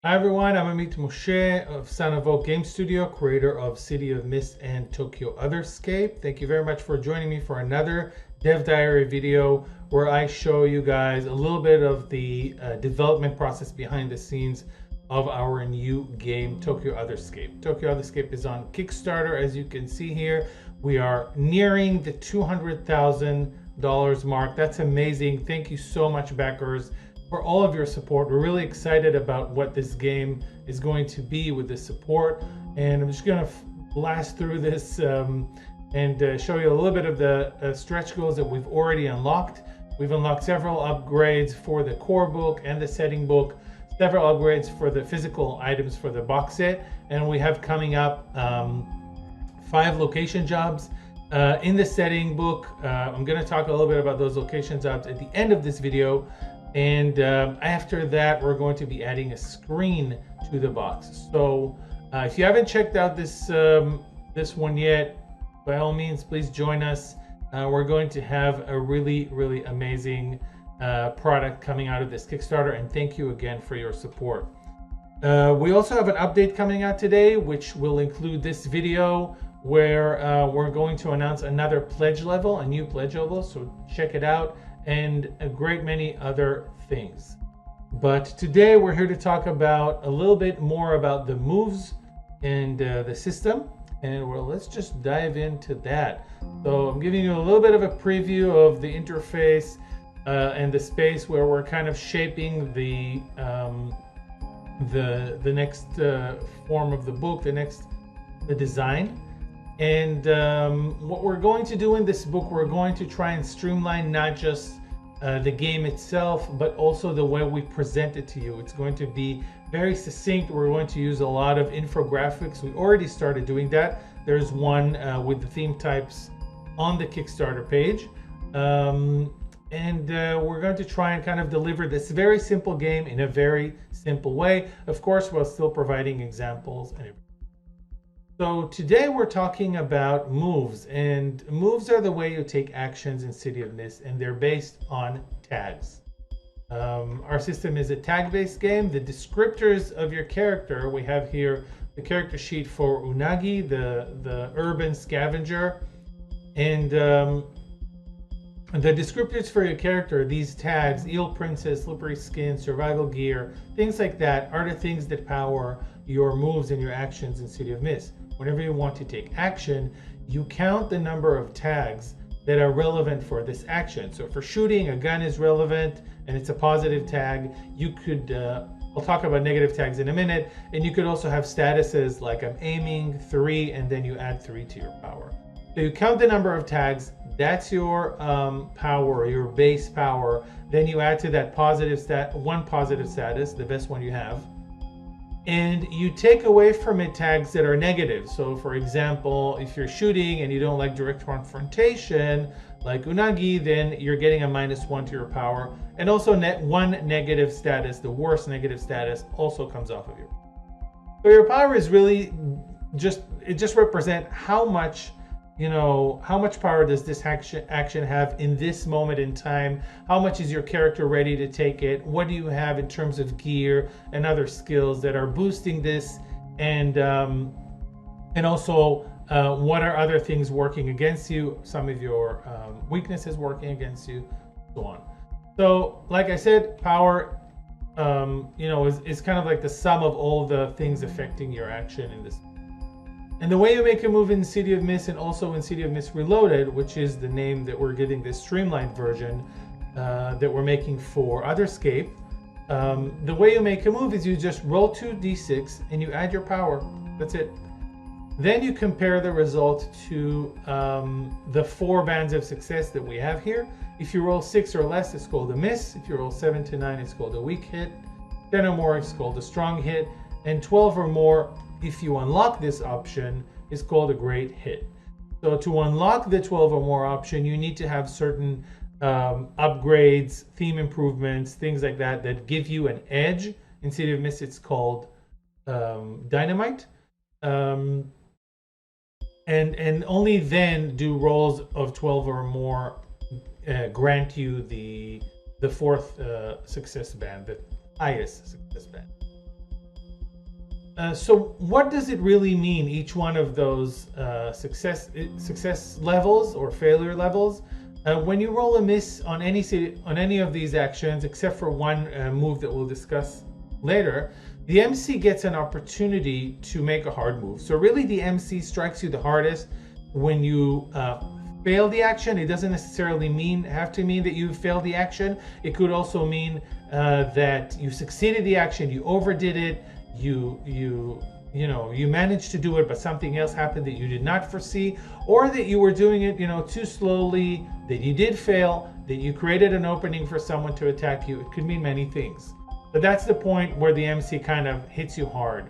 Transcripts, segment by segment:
Hi everyone, I'm Amit Moshe of Son of Oak Game Studio, creator of City of Mist and Tokyo Otherscape. Thank you very much for joining me for another Dev Diary video where I show you guys a little bit of the development process behind the scenes of our new game, Tokyo Otherscape. Tokyo Otherscape is on Kickstarter, as you can see here. We are nearing the $200,000 mark. That's amazing. Thank you so much, backers, for all of your support. We're really excited about what this game is going to be with the support, and I'm just going to blast through this and show you a little bit of the stretch goals that we've already unlocked. We've unlocked several upgrades for the core book and the setting book, several upgrades for the physical items for the box set, and we have coming up 5 location jobs in the setting book. I'm going to talk a little bit about those location jobs at the end of this video. And after that, we're going to be adding a screen to the box. So if you haven't checked out this one yet, by all means, please join us. We're going to have a really amazing product coming out of this Kickstarter, and thank you again for your support. We also have an update coming out today, which will include this video where we're going to announce another pledge level, a new pledge level, so check it out, and a great many other things. But today we're here to talk about a little bit more about the moves and the system, and let's just dive into that. So I'm giving you a little bit of a preview of the interface and the space where we're kind of shaping the next form of the book, the design. And what we're going to do in this book, we're going to try and streamline not just the game itself, but also the way we present it to you. It's going to be very succinct. We're going to use a lot of infographics. We already started doing that. There's one with the theme types on the Kickstarter page. And we're going to try and kind of deliver this very simple game in a very simple way, of course, while still providing examples and everything. So today we're talking about moves, and moves are the way you take actions in City of Mist, and they're based on tags. Our system is a tag-based game. The descriptors of your character, we have here the character sheet for Unagi, the urban scavenger, and the descriptors for your character, these tags, Eel Princess, Slippery Skin, Survival Gear, things like that, are the things that power your moves and your actions in City of Mist. Whenever you want to take action, you count the number of tags that are relevant for this action. So for shooting, a gun is relevant and it's a positive tag. You could, I'll talk about negative tags in a minute, and you could also have statuses like I'm aiming 3, and then you add 3 to your power. So you count the number of tags, that's your power, your base power. Then you add to that one positive status, the best one you have. And you take away from it tags that are negative. So for example, if you're shooting and you don't like direct confrontation, like Unagi, then you're getting a -1 to your power. And also one negative status, the worst negative status, also comes off of you. So your power is really it just represents how much, how much power does this action have in this moment in time? How much is your character ready to take it? What do you have in terms of gear and other skills that are boosting this? And also, what are other things working against you? Some of your weaknesses working against you, so on. So, like I said, power, is kind of like the sum of all the things affecting your action in this. And the way you make a move in City of Mist and also in City of Mist Reloaded, which is the name that we're giving this streamlined version that we're making for Otherscape, the way you make a move is you just roll 2d6 and you add your power. That's it. Then you compare the result to the 4 bands of success that we have here. If you roll 6 or less, it's called a miss. If you roll 7 to 9, it's called a weak hit. 10 or more, it's called a strong hit. And 12 or more, if you unlock this option, is called a great hit. So to unlock the 12 or more option, you need to have certain upgrades, theme improvements, things like that give you an edge. In City of Mist, it's called Dynamite. And only then do rolls of 12 or more grant you the 4th success band, the highest success band. So what does it really mean, each one of those success levels or failure levels? When you roll a miss on any of these actions, except for one move that we'll discuss later, the MC gets an opportunity to make a hard move. So really the MC strikes you the hardest when you fail the action. It doesn't necessarily have to mean that you failed the action. It could also mean that you succeeded the action, you overdid it, you managed to do it, but something else happened that you did not foresee, or that you were doing it, too slowly, that you did fail, that you created an opening for someone to attack you. It could mean many things. But that's the point where the MC kind of hits you hard,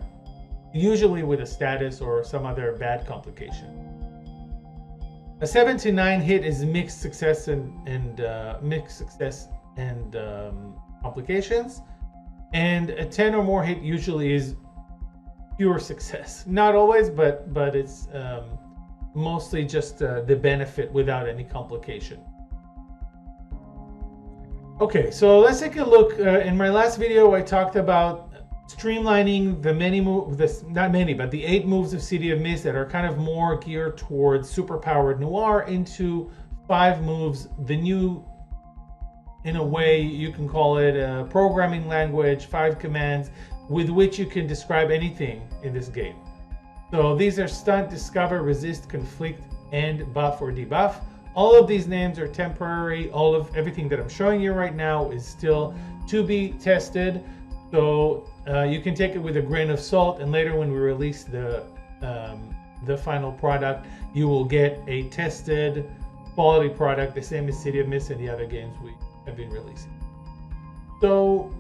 usually with a status or some other bad complication. A 7 to 9 hit is mixed success and complications, and a 10 or more hit usually is pure success. Not always, but it's mostly just the benefit without any complication. Okay, so let's take a look. In my last video, I talked about streamlining the the 8 moves of City of Mist that are kind of more geared towards superpowered noir into 5 moves, the new, in a way you can call it a programming language, 5 commands with which you can describe anything in this game. So these are Stunt, Discover, Resist, Conflict, and Buff or Debuff. All of these names are temporary. Everything that I'm showing you right now is still to be tested. So you can take it with a grain of salt, and later when we release the final product, you will get a tested quality product, the same as City of Mist and the other games we have been releasing. So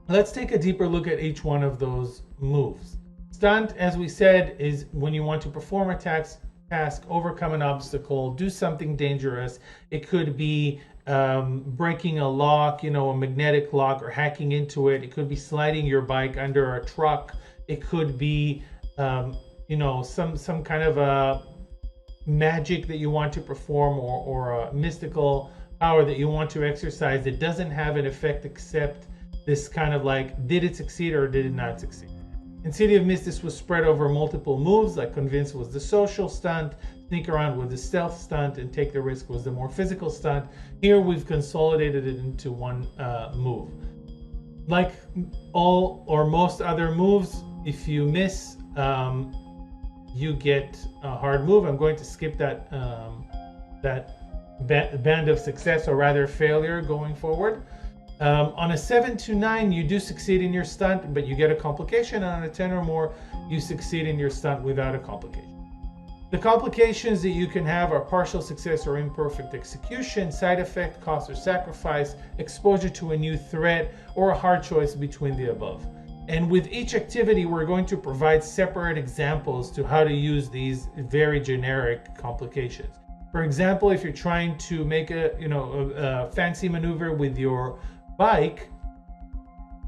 let's take a deeper look at each one of those moves. Stunt, as we said, is when you want to perform a task, overcome an obstacle, do something dangerous. It could be breaking a lock, a magnetic lock, or hacking into it. It could be sliding your bike under a truck. It could be, some kind of a magic that you want to perform, or a mystical power that you want to exercise that doesn't have an effect except this kind of like, did it succeed or did it not succeed? In City of Mist, this was spread over multiple moves, like Convince was the social stunt, Sneak Around was the stealth stunt, and Take the Risk was the more physical stunt. Here we've consolidated it into one move. Like all or most other moves, if you miss, you get a hard move. I'm going to skip that band of success, or rather failure, going forward. On a 7 to 9, you do succeed in your stunt, but you get a complication. And on a 10 or more, you succeed in your stunt without a complication. The complications that you can have are partial success or imperfect execution, side effect, cost or sacrifice, exposure to a new threat, or a hard choice between the above. And with each activity, we're going to provide separate examples to how to use these very generic complications. For example, if you're trying to make a fancy maneuver with your bike,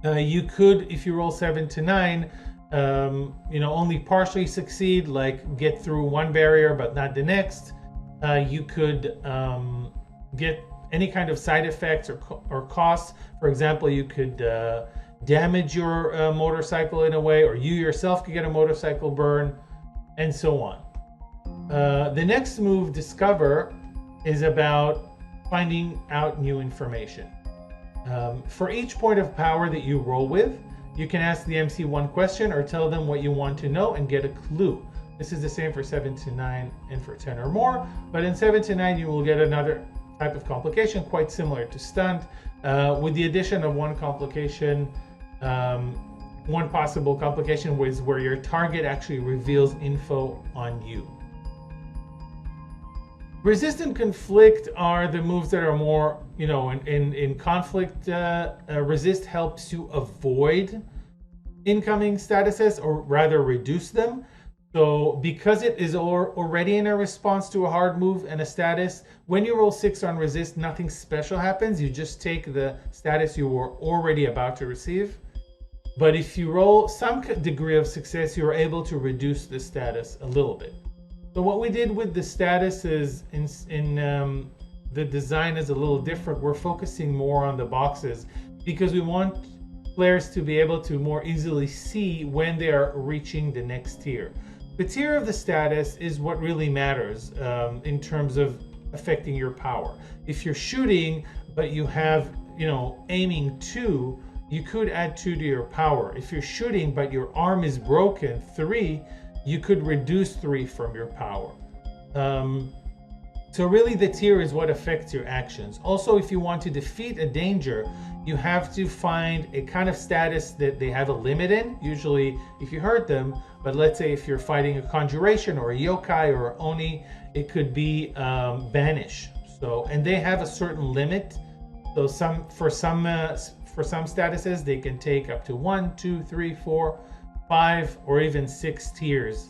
you could, if you roll 7 to 9, only partially succeed, like get through one barrier but not the next. You could get any kind of side effects or costs. For example, you could damage your motorcycle in a way, or you yourself could get a motorcycle burn, and so on. The next move, Discover, is about finding out new information. For each point of power that you roll with, you can ask the MC one question or tell them what you want to know and get a clue. This is the same for 7 to 9 and for 10 or more, but in 7 to 9 you will get another type of complication quite similar to Stunt, with the addition of one complication. One possible complication was where your target actually reveals info on you. Resist and Conflict are the moves that are more, in conflict. Resist helps you avoid incoming statuses, or rather reduce them. So because it is already in a response to a hard move and a status, when you roll 6 on Resist, nothing special happens. You just take the status you were already about to receive. But if you roll some degree of success, you're able to reduce the status a little bit. So what we did with the status is, in the design is a little different. We're focusing more on the boxes because we want players to be able to more easily see when they are reaching the next tier. The tier of the status is what really matters in terms of affecting your power. If you're shooting, but you have, aiming 2, you could add 2 to your power. If you're shooting, but your arm is broken, 3, you could reduce 3 from your power. So really the tier is what affects your actions. Also, if you want to defeat a danger, you have to find a kind of status that they have a limit in, usually if you hurt them. But let's say if you're fighting a conjuration or a yokai or oni, it could be banish. So, and they have a certain limit. So for some statuses, they can take up to 1, 2, 3, 4, 5, or even 6 tiers.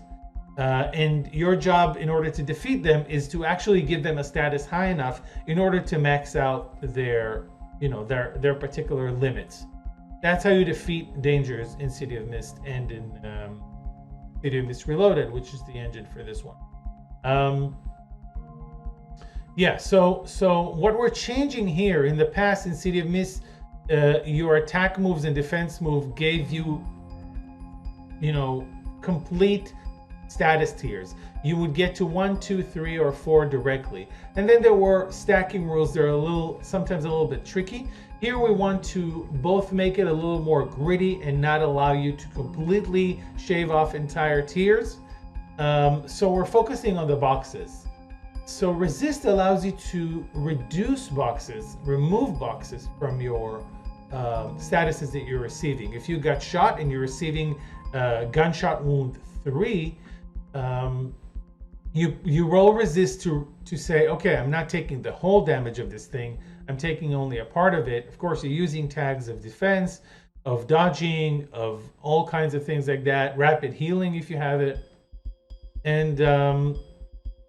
And your job in order to defeat them is to actually give them a status high enough in order to max out their particular limits. That's how you defeat dangers in City of Mist and in City of Mist Reloaded, which is the engine for this one. So what we're changing here, in the past in City of Mist, your attack moves and defense move gave you, complete status tiers. You would get to 1, 2, 3, or 4 directly. And then there were stacking rules that are sometimes a little bit tricky. Here we want to both make it a little more gritty and not allow you to completely shave off entire tiers. So we're focusing on the boxes. So resist allows you to reduce boxes, remove boxes from your statuses that you're receiving. If you got shot and you're receiving gunshot wound 3, you roll resist to say, okay, I'm not taking the whole damage of this thing, I'm taking only a part of it. Of course, you're using tags of defense, of dodging, of all kinds of things like that, rapid healing if you have it. And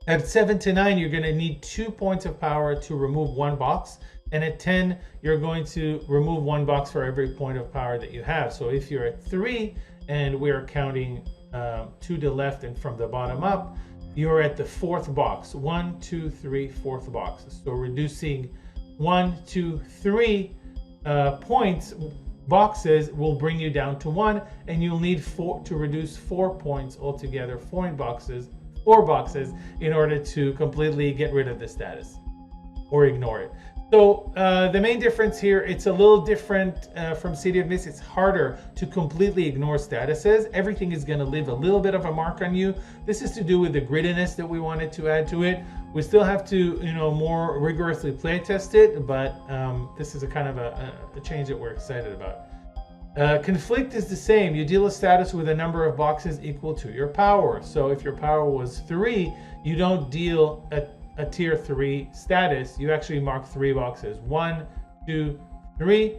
at 7 to 9, you're going to need 2 points of power to remove 1 box. And at 10, you're going to remove 1 box for every point of power that you have. So if you're at 3, and we're counting to the left and from the bottom up, you're at the 4th box. 1, 2, 3, 4th box. So reducing 1, 2, 3 points boxes will bring you down to 1, and you'll need 4 to reduce 4 points altogether, 4 boxes in order to completely get rid of the status or ignore it. So the main difference here, it's a little different from City of Mist. It's harder to completely ignore statuses. Everything is going to leave a little bit of a mark on you. This is to do with the grittiness that we wanted to add to it. We still have to, more rigorously play test it, but this is a kind of a change that we're excited about. Conflict is the same. You deal a status with a number of boxes equal to your power. So if your power was 3, you don't deal a tier 3 status. You actually mark 3 boxes, 1, 2, 3,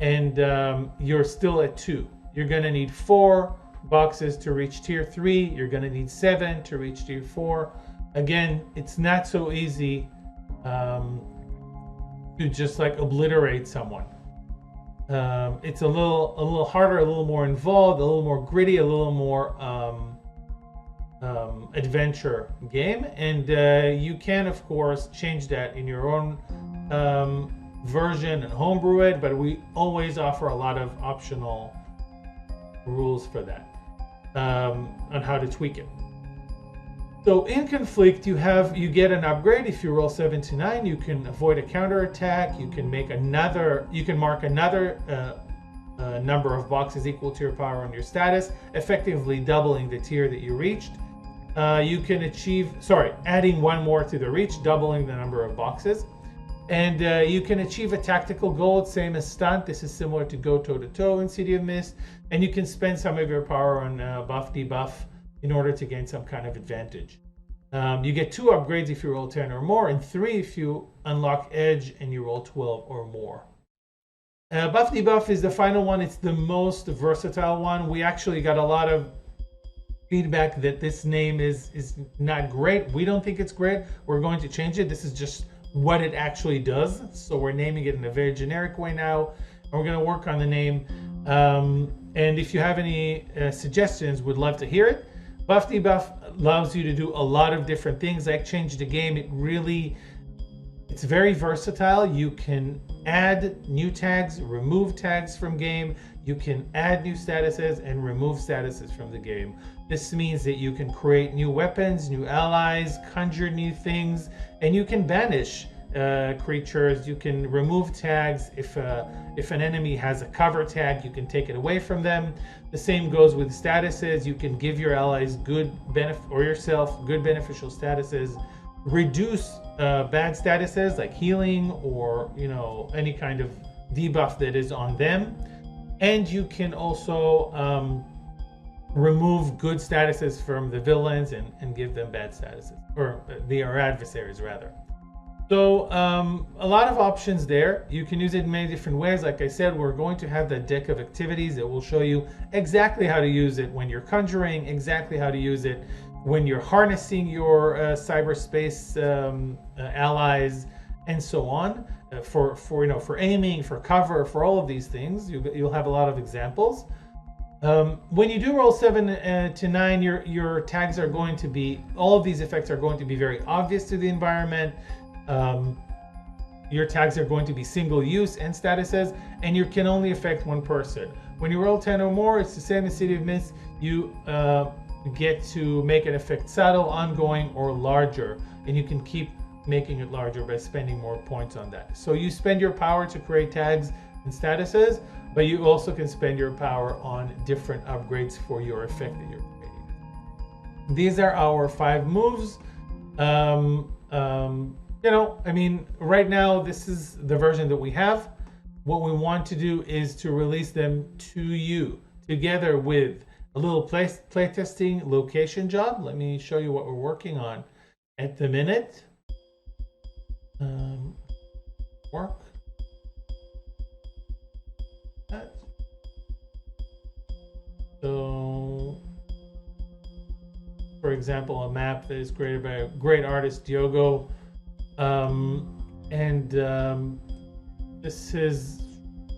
and you're still at 2. You're going to need 4 boxes to reach tier 3. You're going to need 7 to reach tier 4. Again, it's not so easy to just like obliterate someone. It's a little harder, a little more involved, a little more gritty, a little more adventure game, and you can of course change that in your own version and homebrew it, but we always offer a lot of optional rules for that on how to tweak it. So in Conflict, you get an upgrade. If you roll 7 to 9, you can avoid a counterattack. You can mark another number of boxes equal to your power on your status, effectively doubling the tier that you reached. You can adding 1 more to the reach, doubling the number of boxes. And you can achieve a tactical goal, same as Stunt. This is similar to go toe-to-toe in City of Mist. And you can spend some of your power on buff debuff in order to gain some kind of advantage. You get 2 upgrades if you roll 10 or more, and 3 if you unlock Edge and you roll 12 or more. Buff debuff is the final one. It's the most versatile one. We actually got a lot of feedback that this name is not great. We don't think it's great. We're going to change it. This is just what it actually does. So we're naming it in a very generic way now. And we're going to work on the name. And if you have any suggestions, we'd love to hear it. Buff debuff allows you to do a lot of different things, like change the game. It really It's very versatile. You can add new tags, remove tags from game. You can add new statuses and remove statuses from the game. This means that you can create new weapons, new allies, conjure new things, and you can banish creatures. You can remove tags. If an enemy has a cover tag, you can take it away from them. The same goes with statuses. You can give your allies good benefit, or yourself good beneficial statuses. Reduce bad statuses like healing or any kind of debuff that is on them. And you can also remove good statuses from the villains and give them bad statuses, or their adversaries rather. So a lot of options there. You can use it in many different ways. Like I said, we're going to have the deck of activities that will show you exactly how to use it when you're conjuring, exactly how to use it when you're harnessing your cyberspace allies, and so on. For aiming, for cover, for all of these things, you'll have a lot of examples. When you do roll 7 to 9, your tags are going to be, all of these effects are going to be very obvious to the environment. Your tags are going to be single use and statuses, and you can only affect one person. When you roll 10 or more, it's the same as City of Mist. You get to make an effect subtle, ongoing, or larger, and you can keep making it larger by spending more points on that. So you spend your power to create tags and statuses, but you also can spend your power on different upgrades for your effect that you're creating. These are our 5 moves. Right now this is the version that we have. What we want to do is to release them to you together with a little playtesting location job. Let me show you what we're working on at the minute. Work. That. So, for example, a map that is created by a great artist, Diogo. This is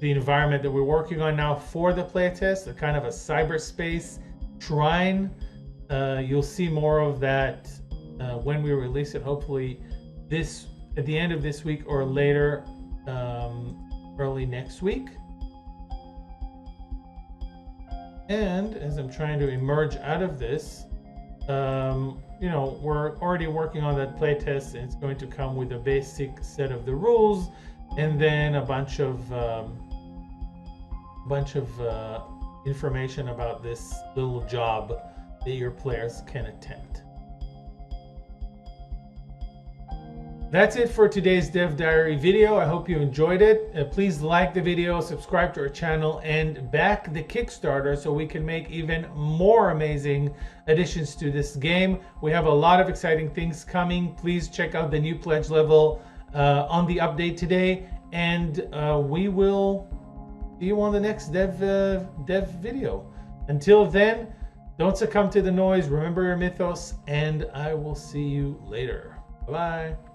the environment that we're working on now for the playtest, a kind of a cyberspace shrine. You'll see more of that when we release it, hopefully at the end of this week or later, early next week. And as I'm trying to emerge out of this, we're already working on that playtest, and it's going to come with a basic set of the rules, and then a bunch of information about this little job that your players can attempt. That's it for today's Dev Diary video. I hope you enjoyed it. Please like the video, subscribe to our channel, and back the Kickstarter so we can make even more amazing additions to this game. We have a lot of exciting things coming. Please check out the new pledge level on the update today, and we will see you on the next Dev video. Until then, don't succumb to the noise, remember your mythos, and I will see you later. Bye-bye.